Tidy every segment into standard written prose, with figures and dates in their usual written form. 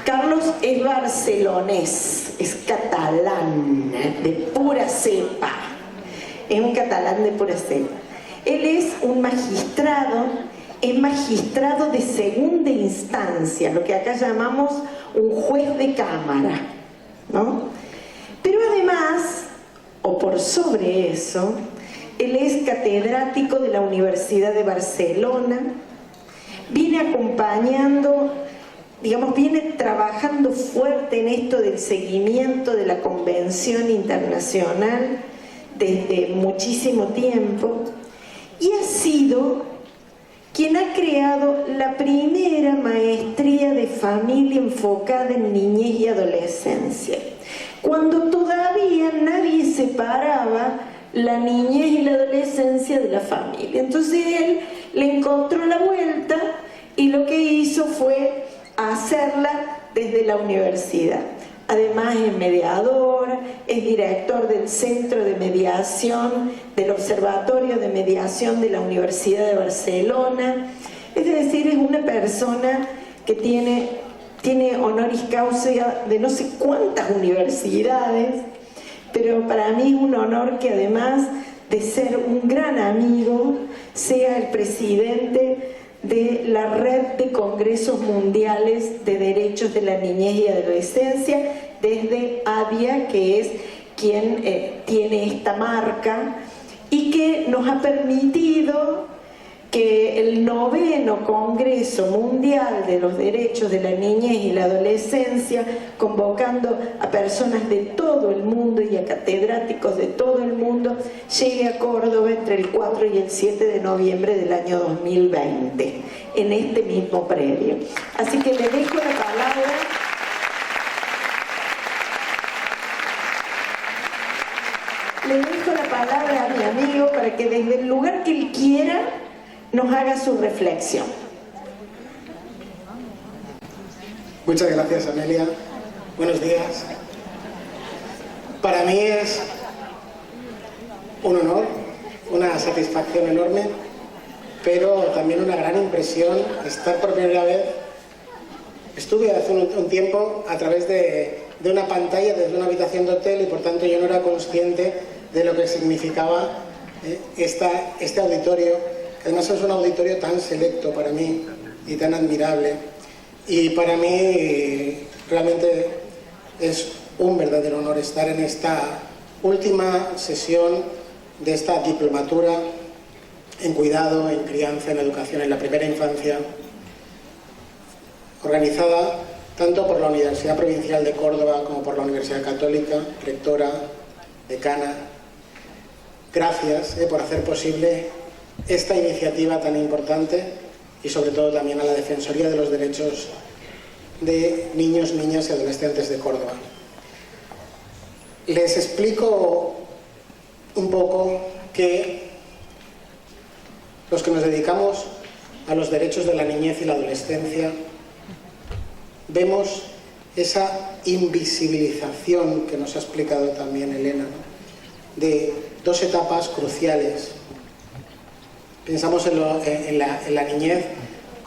Carlos es barcelonés, es catalán, de pura cepa. Es un catalán de pura cepa. Él es un magistrado, es magistrado de segunda instancia, lo que acá llamamos un juez de cámara, ¿no? Pero además, o por sobre eso, él es catedrático de la Universidad de Barcelona, viene acompañando, digamos, viene trabajando fuerte en esto del seguimiento de la Convención Internacional desde muchísimo tiempo, y ha sido quien ha creado la primera maestría de familia enfocada en niñez y adolescencia, cuando todavía nadie separaba la niñez y la adolescencia de la familia. Entonces él le encontró la vuelta y lo que hizo fue hacerla desde la universidad. Además es mediador, es director del Centro de Mediación del Observatorio de Mediación de la Universidad de Barcelona. Es decir, es una persona que tiene honoris causa de no sé cuántas universidades, pero para mí es un honor que además de ser un gran amigo, sea el presidente de la Red de Congresos Mundiales de Derechos de la Niñez y Adolescencia, desde ADIA, que es quien tiene esta marca, y que nos ha permitido que el 9º Congreso Mundial de los Derechos de la Niñez y la Adolescencia, convocando a personas de todo el mundo y a catedráticos de todo el mundo, llegue a Córdoba entre el 4 y el 7 de noviembre del año 2020, en este mismo predio. Así que le dejo la palabra. Le dejo la palabra a mi amigo para que desde el lugar que él quiera nos haga su reflexión. Muchas gracias, Amelia. Buenos días. Para mí es un honor, una satisfacción enorme, pero también una gran impresión estar por primera vez. Estuve hace un tiempo a través de una pantalla desde una habitación de hotel y por tanto yo no era consciente de lo que significaba este auditorio. Además es un auditorio tan selecto para mí y tan admirable, y para mí realmente es un verdadero honor estar en esta última sesión de esta diplomatura en cuidado, en crianza, en educación en la primera infancia, organizada tanto por la Universidad Provincial de Córdoba como por la Universidad Católica, rectora, decana. Gracias por hacer posible esta iniciativa tan importante y sobre todo también a la Defensoría de los Derechos de Niños, Niñas y Adolescentes de Córdoba. Les explico un poco que los que nos dedicamos a los derechos de la niñez y la adolescencia vemos esa invisibilización que nos ha explicado también Elena, ¿no?, de dos etapas cruciales. Pensamos en la niñez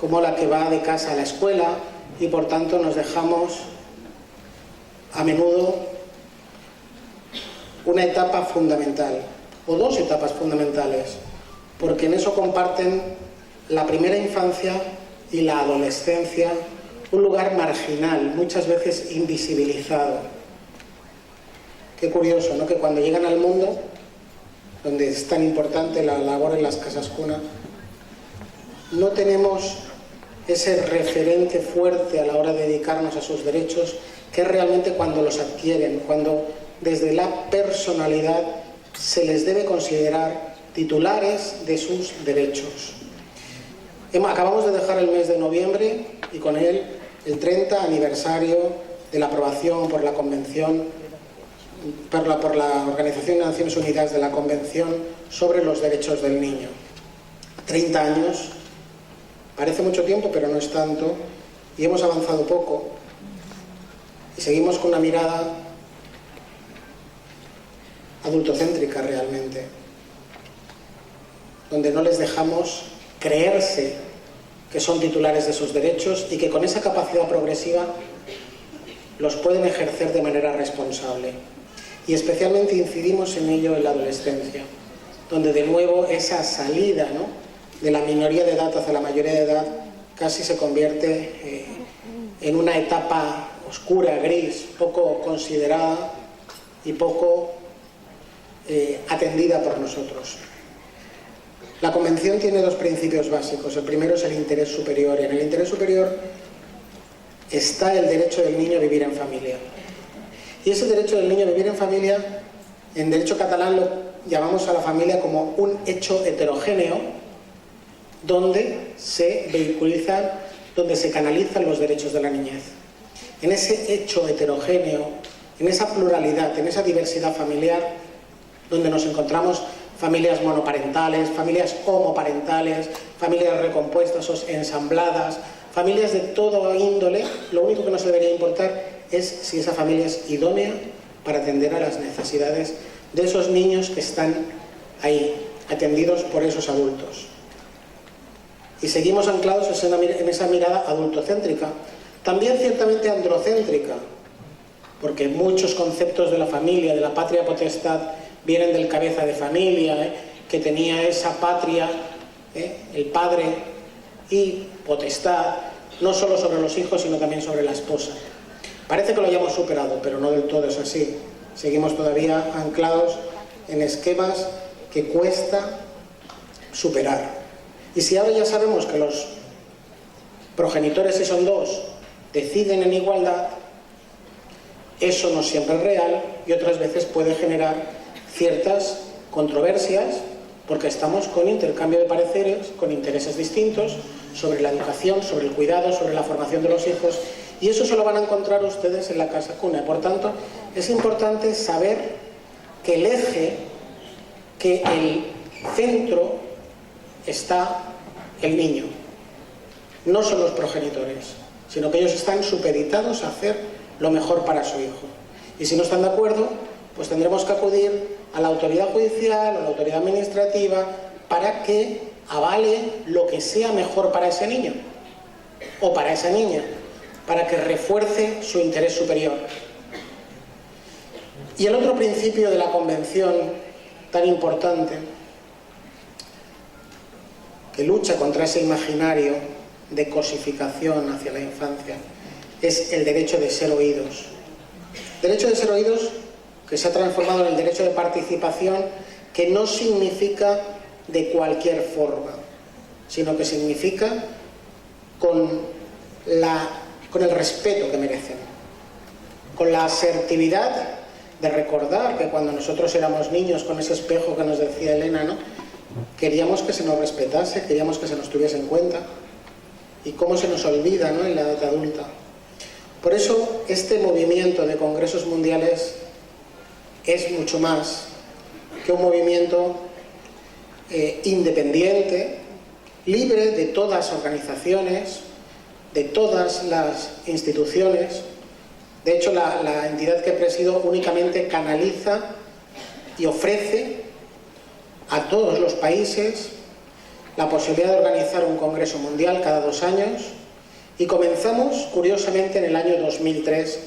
como la que va de casa a la escuela y por tanto nos dejamos a menudo una etapa fundamental o dos etapas fundamentales, porque en eso comparten la primera infancia y la adolescencia, un lugar marginal, muchas veces invisibilizado. Qué curioso, ¿no?, que cuando llegan al mundo, donde es tan importante la labor en las casas cuna, no tenemos ese referente fuerte a la hora de dedicarnos a sus derechos, que es realmente cuando los adquieren, cuando desde la personalidad se les debe considerar titulares de sus derechos. Acabamos de dejar el mes de noviembre y con él el 30 aniversario de la aprobación por la Convención, por la Organización de Naciones Unidas, de la Convención sobre los Derechos del Niño. 30 años, parece mucho tiempo, pero no es tanto, y hemos avanzado poco, y seguimos con una mirada adultocéntrica realmente, donde no les dejamos creerse que son titulares de sus derechos y que con esa capacidad progresiva los pueden ejercer de manera responsable. Y especialmente incidimos en ello en la adolescencia, donde de nuevo esa salida, ¿no?, de la minoría de edad hacia la mayoría de edad casi se convierte en una etapa oscura, gris, poco considerada y poco atendida por nosotros. La Convención tiene dos principios básicos. El primero es el interés superior, y en el interés superior está el derecho del niño a vivir en familia. Y ese derecho del niño a vivir en familia, en derecho catalán lo llamamos a la familia como un hecho heterogéneo, donde se vehiculizan, donde se canalizan los derechos de la niñez. En ese hecho heterogéneo, en esa pluralidad, en esa diversidad familiar, donde nos encontramos familias monoparentales, familias homoparentales, familias recompuestas o ensambladas, familias de toda índole, lo único que nos debería importar es si esa familia es idónea para atender a las necesidades de esos niños que están ahí, atendidos por esos adultos. Y seguimos anclados en esa mirada adultocéntrica, también ciertamente androcéntrica, porque muchos conceptos de la familia, de la patria potestad, vienen del cabeza de familia, que tenía esa patria, el padre, y potestad, no solo sobre los hijos, sino también sobre la esposa. Parece que lo hayamos superado, pero no del todo es así. Seguimos todavía anclados en esquemas que cuesta superar. Y si ahora ya sabemos que los progenitores, si son dos, deciden en igualdad, eso no siempre es real y otras veces puede generar ciertas controversias, porque estamos con intercambio de pareceres, con intereses distintos sobre la educación, sobre el cuidado, sobre la formación de los hijos, y eso solo van a encontrar ustedes en la casa cuna. Por tanto, es importante saber que el eje, que el centro está el niño, no son los progenitores, sino que ellos están supeditados a hacer lo mejor para su hijo. Y si no están de acuerdo, pues tendremos que acudir a la autoridad judicial o a la autoridad administrativa para que avale lo que sea mejor para ese niño o para esa niña, para que refuerce su interés superior. Y el otro principio de la Convención tan importante, que lucha contra ese imaginario de cosificación hacia la infancia, es el derecho de ser oídos. Derecho de ser oídos que se ha transformado en el derecho de participación, que no significa de cualquier forma, sino que significa con el respeto que merecen, con la asertividad de recordar que cuando nosotros éramos niños, con ese espejo que nos decía Elena, ¿no?, queríamos que se nos respetase, queríamos que se nos tuviese en cuenta, y cómo se nos olvida, ¿no?, en la edad adulta. Por eso este movimiento de congresos mundiales es mucho más que un movimiento independiente, libre de todas las organizaciones, de todas las instituciones. De hecho, la entidad que presido únicamente canaliza y ofrece a todos los países la posibilidad de organizar un congreso mundial cada 2 años, y comenzamos, curiosamente, en el año 2003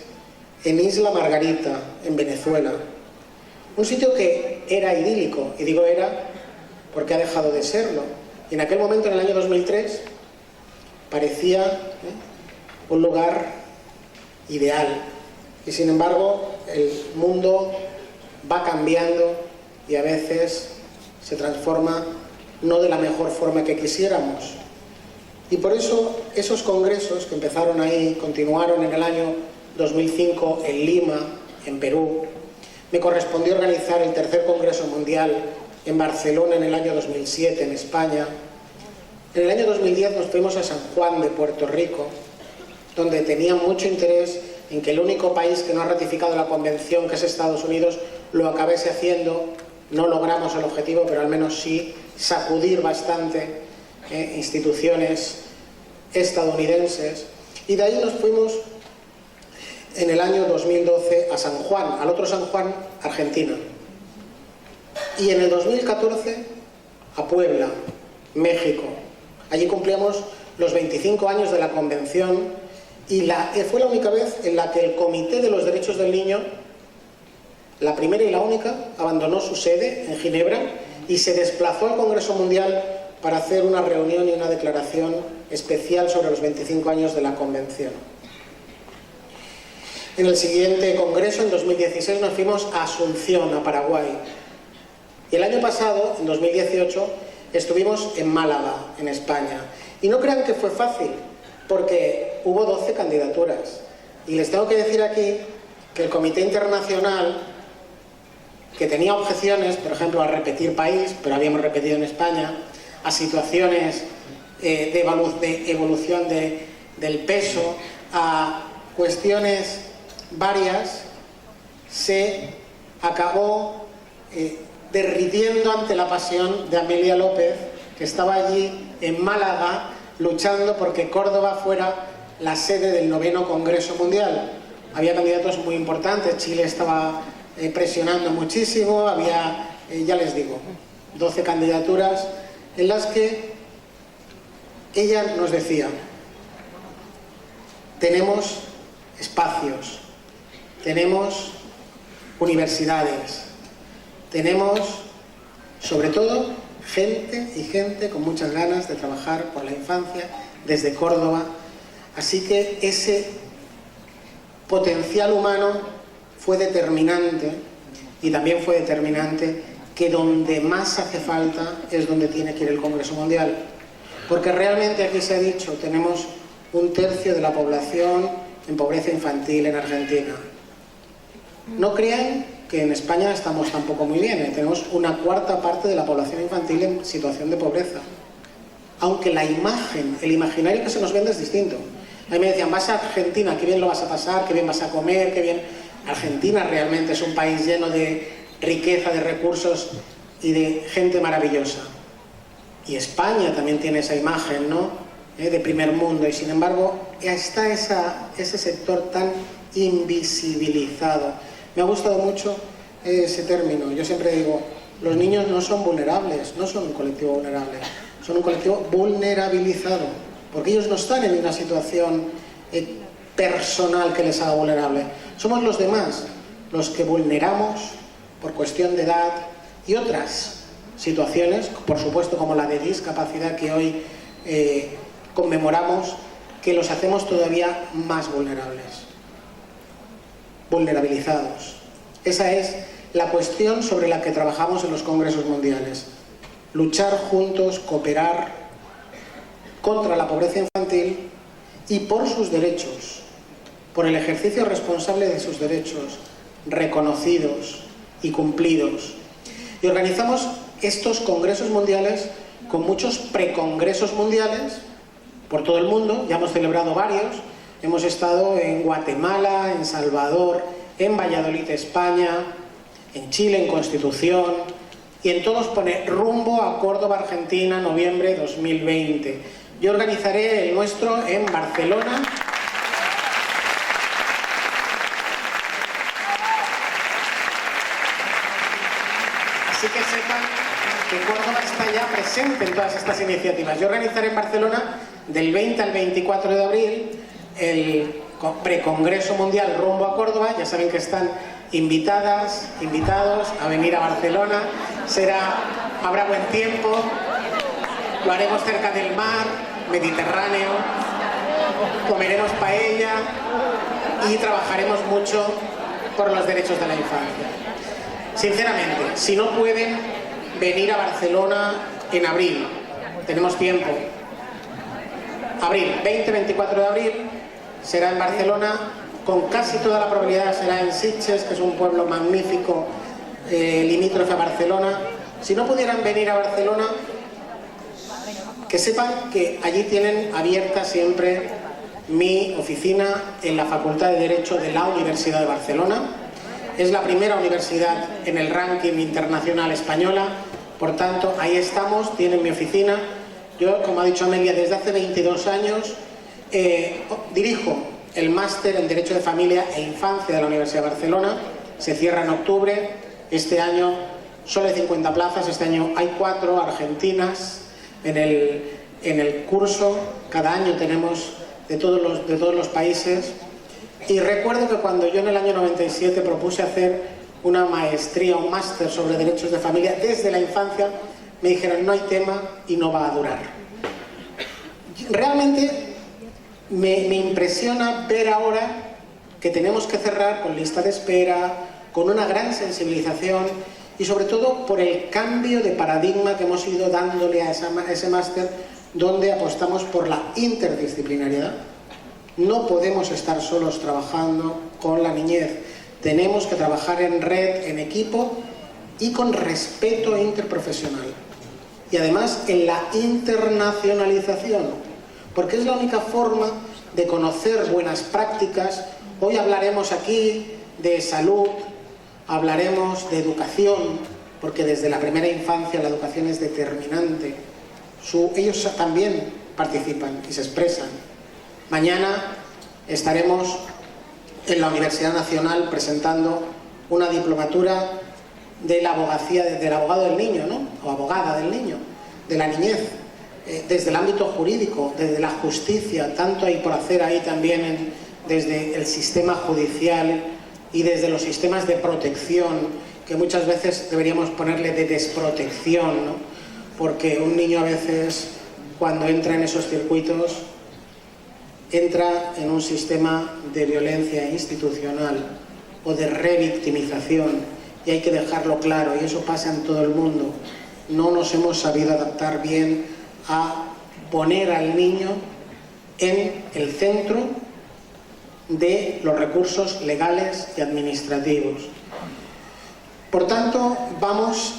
en Isla Margarita, en Venezuela. Un sitio que era idílico, y digo era porque ha dejado de serlo. Y en aquel momento, en el año 2003, parecía un lugar ideal. Y sin embargo, el mundo va cambiando y a veces se transforma no de la mejor forma que quisiéramos. Y por eso esos congresos que empezaron ahí, continuaron en el año 2005 en Lima, en Perú. Me correspondió organizar el 3er Congreso Mundial en Barcelona en el año 2007, en España. En el año 2010 nos fuimos a San Juan de Puerto Rico, donde tenía mucho interés en que el único país que no ha ratificado la convención, que es Estados Unidos, lo acabase haciendo. No logramos el objetivo, pero al menos sí sacudir bastante instituciones estadounidenses. Y de ahí nos fuimos en el año 2012 a San Juan, al otro San Juan, Argentina. Y en el 2014 a Puebla, México. Allí cumplíamos los 25 años de la convención y fue la única vez en la que el Comité de los Derechos del Niño, la primera y la única, abandonó su sede en Ginebra y se desplazó al Congreso Mundial para hacer una reunión y una declaración especial sobre los 25 años de la Convención. En el siguiente congreso, en 2016, nos fuimos a Asunción, a Paraguay. Y el año pasado, en 2018, estuvimos en Málaga, en España. Y no crean que fue fácil, porque hubo 12 candidaturas. Y les tengo que decir aquí que el Comité Internacional, que tenía objeciones, por ejemplo, a repetir país, pero habíamos repetido en España, a situaciones de evolución del peso, a cuestiones varias, se acabó derritiendo ante la pasión de Amelia López, que estaba allí en Málaga luchando porque Córdoba fuera la sede del 9º Congreso Mundial. Había candidatos muy importantes, Chile estaba presionando muchísimo, había, ya les digo, 12 candidaturas en las que ella nos decía: tenemos espacios, tenemos universidades, tenemos sobre todo gente con muchas ganas de trabajar por la infancia desde Córdoba, así que ese potencial humano fue determinante, y también fue determinante que donde más hace falta es donde tiene que ir el Congreso Mundial, porque realmente aquí se ha dicho, tenemos 1/3 de la población en pobreza infantil en Argentina. No crean que en España estamos tampoco muy bien, tenemos 1/4 parte de la población infantil en situación de pobreza. Aunque la imagen, el imaginario que se nos vende es distinto. A mí me decían, vas a Argentina, qué bien lo vas a pasar, qué bien vas a comer, qué bien... Argentina realmente es un país lleno de riqueza, de recursos y de gente maravillosa. Y España también tiene esa imagen, ¿no?, de primer mundo, y sin embargo está ese sector tan invisibilizado. Me ha gustado mucho ese término. Yo siempre digo, los niños no son vulnerables, no son un colectivo vulnerable, son un colectivo vulnerabilizado, porque ellos no están en una situación personal que les haga vulnerable. Somos los demás los que vulneramos por cuestión de edad y otras situaciones, por supuesto como la de discapacidad que hoy conmemoramos, que los hacemos todavía más vulnerables, vulnerabilizados. Esa es la cuestión sobre la que trabajamos en los congresos mundiales. Luchar juntos, cooperar contra la pobreza infantil y por sus derechos, por el ejercicio responsable de sus derechos, reconocidos y cumplidos. Y organizamos estos congresos mundiales con muchos precongresos mundiales por todo el mundo. Ya hemos celebrado varios. Hemos estado en Guatemala, en Salvador, en Valladolid, España, en Chile, en Constitución, y en todos pone rumbo a Córdoba, Argentina, noviembre 2020. Yo organizaré el nuestro en Barcelona. Así que sepan que Córdoba está ya presente en todas estas iniciativas. Yo organizaré en Barcelona del 20 al 24 de abril el precongreso mundial rumbo a Córdoba. Ya saben que están invitados a venir a Barcelona. Habrá buen tiempo, lo haremos cerca del mar Mediterráneo, comeremos paella y trabajaremos mucho por los derechos de la infancia. Sinceramente, si no pueden venir a Barcelona en abril, tenemos tiempo. Abril, 20-24 de abril, será en Barcelona, con casi toda la probabilidad será en Sitges, que es un pueblo magnífico limítrofe a Barcelona. Si no pudieran venir a Barcelona, que sepan que allí tienen abierta siempre mi oficina en la Facultad de Derecho de la Universidad de Barcelona. Es la primera universidad en el ranking internacional española, por tanto, ahí estamos, tienen mi oficina. Yo, como ha dicho Amelia, desde hace 22 años dirijo el máster en Derecho de Familia e Infancia de la Universidad de Barcelona. Se cierra en octubre. Este año solo hay 50 plazas, este año hay 4 argentinas en el curso. Cada año tenemos de todos los países. Y recuerdo que cuando yo en el año 97 propuse hacer una maestría, un máster sobre derechos de familia desde la infancia, me dijeron no hay tema y no va a durar. Realmente me impresiona ver ahora que tenemos que cerrar con lista de espera, con una gran sensibilización y sobre todo por el cambio de paradigma que hemos ido dándole a ese máster, donde apostamos por la interdisciplinariedad. No podemos estar solos trabajando con la niñez, tenemos que trabajar en red, en equipo y con respeto interprofesional. Y además en la internacionalización, porque es la única forma de conocer buenas prácticas. Hoy hablaremos aquí de salud, hablaremos de educación, porque desde la primera infancia la educación es determinante. Ellos también participan y se expresan. Mañana estaremos en la Universidad Nacional presentando una diplomatura de la abogacía, del abogado del niño, ¿no? O abogada del niño, de la niñez, desde el ámbito jurídico, desde la justicia, tanto hay por hacer ahí también desde el sistema judicial y desde los sistemas de protección, que muchas veces deberíamos ponerle de desprotección, ¿no? Porque un niño a veces, cuando entra en esos circuitos, entra en un sistema de violencia institucional o de revictimización, y hay que dejarlo claro, y eso pasa en todo el mundo. No nos hemos sabido adaptar bien a poner al niño en el centro de los recursos legales y administrativos. Por tanto, vamos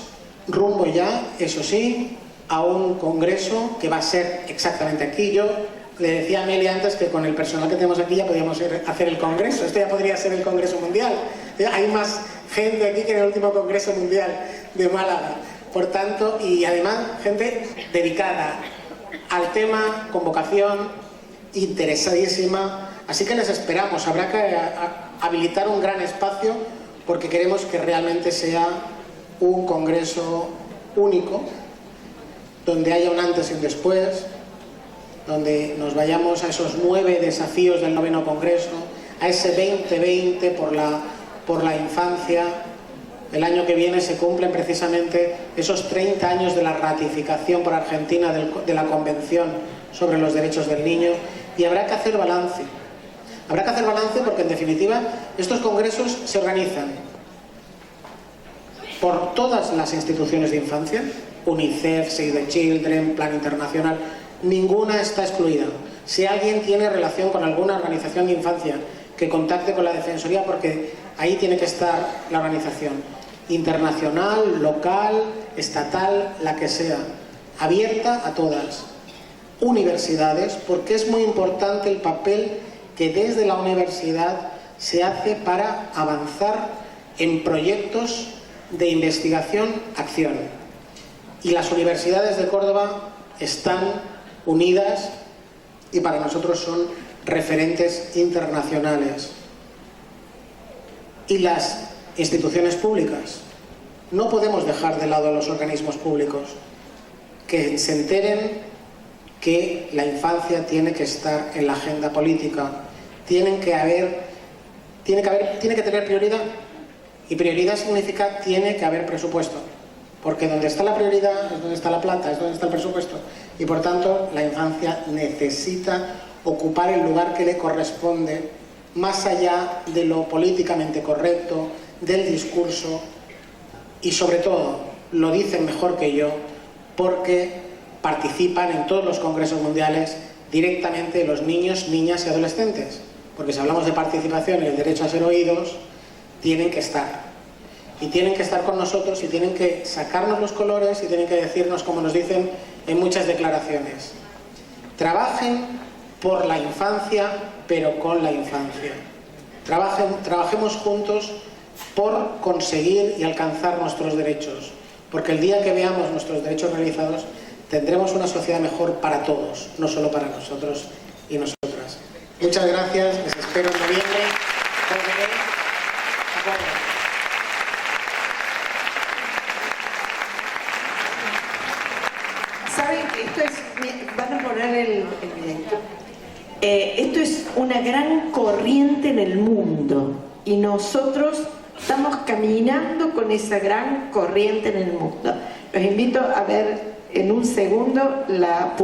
rumbo ya, eso sí, a un congreso que va a ser exactamente aquí. Yo le decía a Amelia antes que con el personal que tenemos aquí ya podíamos hacer el congreso. Esto ya podría ser el congreso mundial. Hay más gente aquí que en el último congreso mundial de Málaga. Por tanto, y además gente dedicada al tema, con vocación, interesadísima. Así que les esperamos. Habrá que habilitar un gran espacio porque queremos que realmente sea un congreso único, donde haya un antes y un después, donde nos vayamos a esos 9 desafíos del 9º Congreso, a ese 2020 por la infancia. El año que viene se cumplen precisamente esos 30 años de la ratificación por Argentina de la Convención sobre los Derechos del Niño, y habrá que hacer balance. Habrá que hacer balance porque, en definitiva, estos congresos se organizan por todas las instituciones de infancia, UNICEF, Save the Children, Plan Internacional, ninguna está excluida. Si alguien tiene relación con alguna organización de infancia, que contacte con la Defensoría, porque ahí tiene que estar la organización, internacional, local, estatal, la que sea, abierta a todas. Universidades, porque es muy importante el papel que desde la universidad se hace para avanzar en proyectos de investigación-acción. Y las universidades de Córdoba están unidas y para nosotros son referentes internacionales. Y las instituciones públicas, no podemos dejar de lado a los organismos públicos, que se enteren que la infancia tiene que estar en la agenda política, tiene que tener prioridad, y prioridad significa tiene que haber presupuesto, porque donde está la prioridad es donde está la plata, es donde está el presupuesto, y por tanto la infancia necesita ocupar el lugar que le corresponde, más allá de lo políticamente correcto, del discurso, y sobre todo, lo dicen mejor que yo, porque participan en todos los congresos mundiales directamente los niños, niñas y adolescentes, porque si hablamos de participación y el derecho a ser oídos, tienen que estar, y tienen que estar con nosotros, y tienen que sacarnos los colores, y tienen que decirnos, como nos dicen en muchas declaraciones, trabajen por la infancia, pero con la infancia. Trabajemos juntos por conseguir y alcanzar nuestros derechos, porque el día que veamos nuestros derechos realizados, tendremos una sociedad mejor para todos, no solo para nosotros y nosotras. Muchas gracias, les espero en noviembre. ¿Saben que esto es? Van a poner el video. Esto es una gran corriente en el mundo y nosotros estamos caminando con esa gran corriente en el mundo. Los invito a ver en un segundo la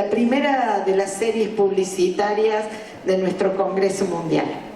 primera de las series publicitarias de nuestro Congreso Mundial.